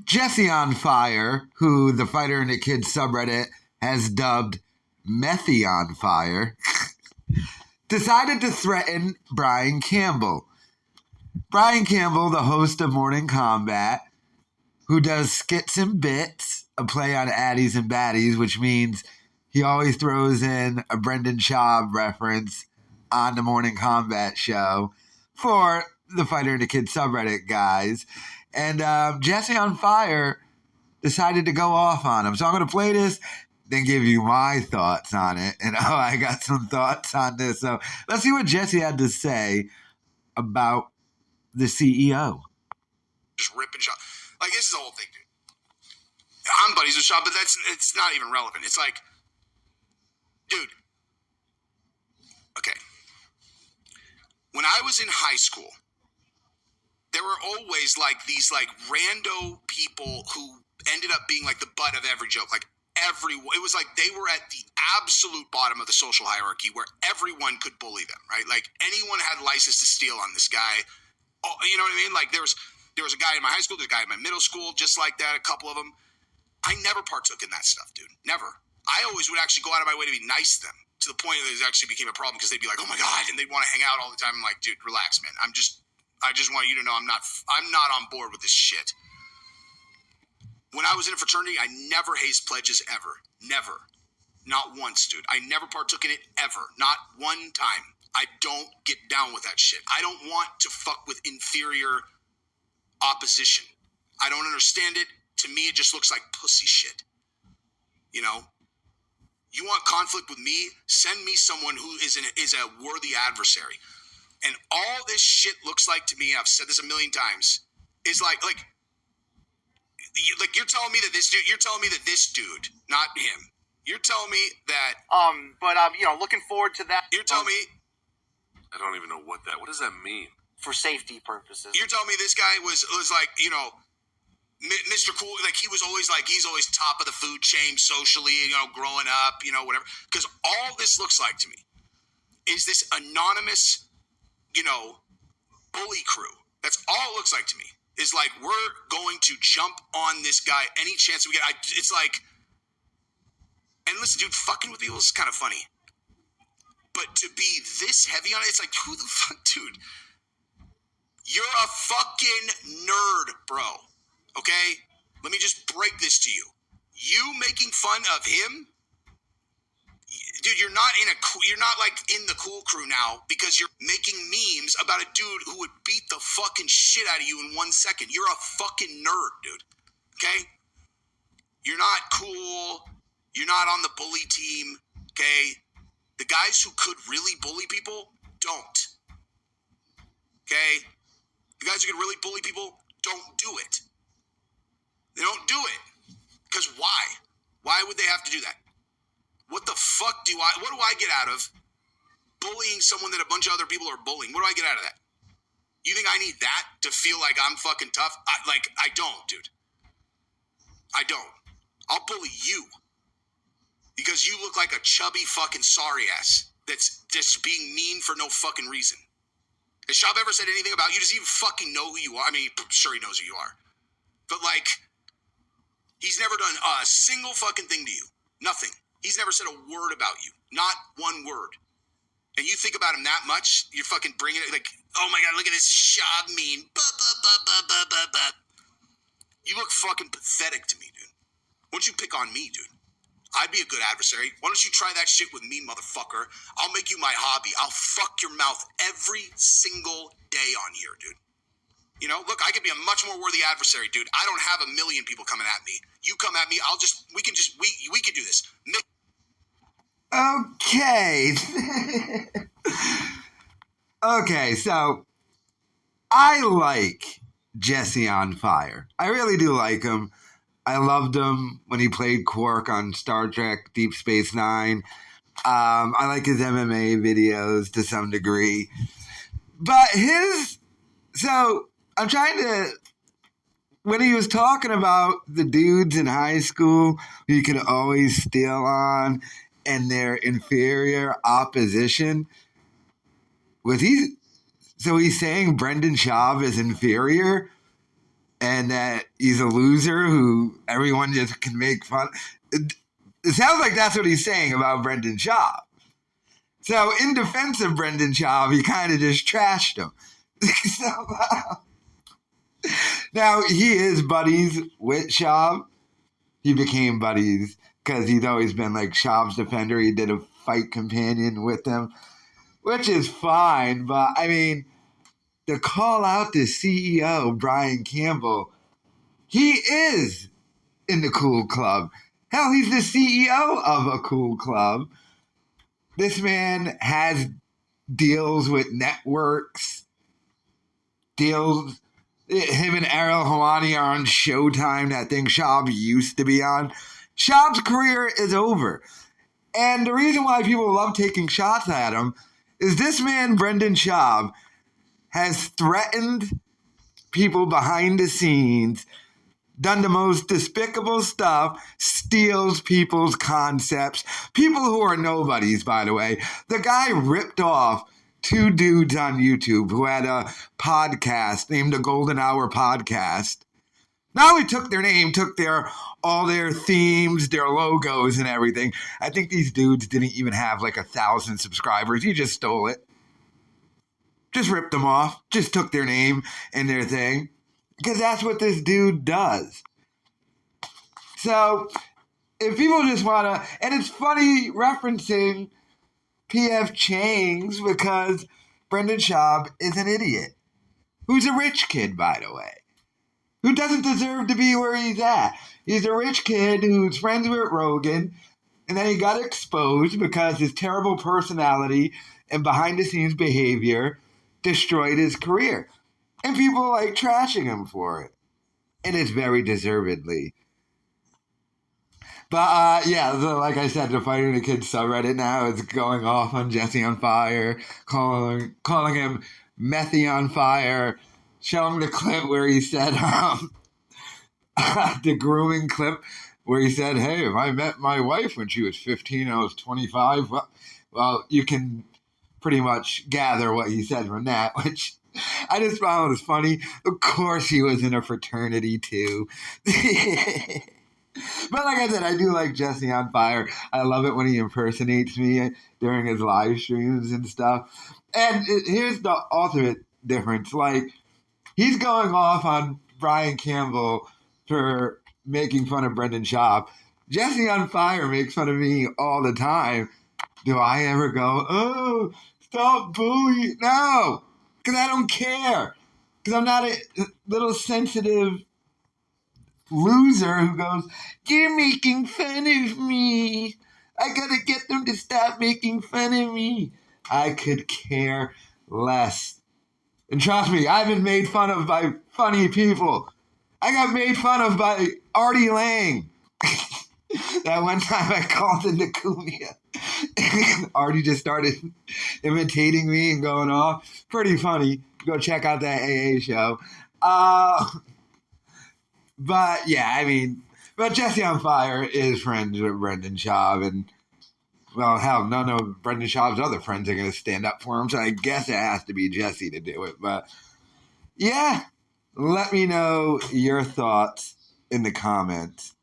Jesse on Fire, who the Fighter and the Kid subreddit has dubbed Methy on Fire, decided to threaten Brian Campbell. Brian Campbell, the host of Morning Kombat, who does skits and bits, a play on Addies and Baddies, which means he always throws in a Brendan Schaub reference on the Morning Kombat show for the Fighter and the Kid subreddit guys. And Jesse on Fire decided to go off on him. So I'm going to play this, then give you my thoughts on it. And I got some thoughts on this. So let's see what Jesse had to say about the CEO. Just ripping Schaub. Like, this is the whole thing, dude. I'm buddies with Schaub, but it's not even relevant. It's like, dude, okay. When I was in high school, there were always like these like rando people who ended up being like the butt of every joke. Like it was like they were at the absolute bottom of the social hierarchy where everyone could bully them, right? Like anyone had license to steal on this guy. Oh, you know what I mean? Like there was a guy in my high school, there's a guy in my middle school, just like that, a couple of them. I never partook in that stuff, dude. Never. I always would actually go out of my way to be nice to them, to the point that it actually became a problem because they'd be like, oh my God, and they'd want to hang out all the time. I'm like, dude, relax, man. I just want you to know I'm not on board with this shit. When I was in a fraternity, I never hazed pledges ever. Never. Not once, dude. I never partook in it ever. Not one time. I don't get down with that shit. I don't want to fuck with inferior opposition. I don't understand it. To me, it just looks like pussy shit. You know? You want conflict with me? Send me someone who is a worthy adversary. And all this shit looks like to me, and I've said this a million times, is like you're telling me that this dude, not him. You're telling me that but I'm looking forward to that. You're telling me I don't even know what does that mean? For safety purposes. You're telling me this guy was like, Mr. Cool, like he's always top of the food chain socially, growing up, whatever. Because all this looks like to me is this anonymous, bully crew. That's all it looks like to me. Is like we're going to jump on this guy any chance we get. It's like, and listen, dude, fucking with people is kind of funny. But to be this heavy on it, it's like, who the fuck, dude? You're a fucking nerd, bro. Okay? Let me just break this to you. You making fun of him? Dude, you're not like in the cool crew now because you're making memes about a dude who would beat the fucking shit out of you in 1 second. You're a fucking nerd, dude. Okay? You're not cool. You're not on the bully team. Okay? The guys who could really bully people don't. Okay? The guys who could really bully people don't do it. They don't do it. Because why? Why would they have to do that? What the fuck what do I get out of bullying someone that a bunch of other people are bullying? What do I get out of that? You think I need that to feel like I'm fucking tough? I don't, dude. I don't. I'll bully you because you look like a chubby fucking sorry ass that's just being mean for no fucking reason. Has Schaub ever said anything about you? Does he even fucking know who you are? I mean, I'm sure he knows who you are. But like, he's never done a single fucking thing to you. Nothing. He's never said a word about you. Not one word. And you think about him that much, you're fucking bringing it like, oh my God, look at this Schaub meme. You look fucking pathetic to me, dude. Why don't you pick on me, dude? I'd be a good adversary. Why don't you try that shit with me, motherfucker? I'll make you my hobby. I'll fuck your mouth every single day on here, dude. Look, I could be a much more worthy adversary, dude. I don't have a million people coming at me. You come at me, we can do this. Okay. Okay, so I like Jesse on Fire. I really do like him. I loved him when he played Quark on Star Trek Deep Space Nine. I like his MMA videos to some degree. But I'm trying to, when he was talking about the dudes in high school who you could always steal on and their inferior opposition, he's saying Brendan Schaub is inferior? and that he's a loser who everyone just can make fun. It sounds like that's what he's saying about Brendan Schaub. So in defense of Brendan Schaub, he kind of just trashed him. Now, he is buddies with Schaub. He became buddies because he's always been like Schaub's defender. He did a fight companion with him, which is fine. But, I mean, to call out the CEO, Brian Campbell, he is in the cool club. Hell, he's the CEO of a cool club. This man has deals with networks, deals. Him and Ariel Helwani are on Showtime, that thing Schaub used to be on. Schaub's career is over. And the reason why people love taking shots at him is this man, Brendan Schaub, has threatened people behind the scenes, done the most despicable stuff, steals people's concepts. People who are nobodies, by the way. The guy ripped off 2 dudes on YouTube who had a podcast named the Golden Hour Podcast. Not only took their name, took all their themes, their logos, and everything. I think these dudes didn't even have like 1,000 subscribers. He just stole it. Just ripped them off. Just took their name and their thing. Because that's what this dude does. So, if people just want to... And it's funny referencing P.F. Chang's because Brendan Schaub is an idiot. Who's a rich kid, by the way. Who doesn't deserve to be where he's at. He's a rich kid who's friends with Rogan, and then he got exposed because his terrible personality and behind-the-scenes behavior destroyed his career. And people like trashing him for it. And it's very deservedly. But, so like I said, the Fighting the Kid subreddit now is going off on Jesse on Fire, calling him Methy on Fire, showing the clip where he said, the grooming clip where he said, hey, if I met my wife when she was 15 and I was 25, well, you can pretty much gather what he said from that, which I just found was funny. Of course he was in a fraternity, too. But like I said, I do like Jesse on Fire. I love it when he impersonates me during his live streams and stuff. And here's the ultimate difference. Like, he's going off on Brian Campbell for making fun of Brendan Schaub. Jesse on Fire makes fun of me all the time. Do I ever go, oh, stop bullying? No, because I don't care. Because I'm not a little sensitive loser who goes, they're making fun of me. I gotta get them to stop making fun of me. I could care less. And trust me, I've been made fun of by funny people. I got made fun of by Artie Lang. That one time I called into Kumia. Artie just started imitating me and going off. Pretty funny. Go check out that AA show. But yeah, I mean, but Jesse on Fire is friends with Brendan Schaub, and well, hell, none of Brendan Schaub's other friends are going to stand up for him, so I guess it has to be Jesse to do it. But yeah, let me know your thoughts in the comments.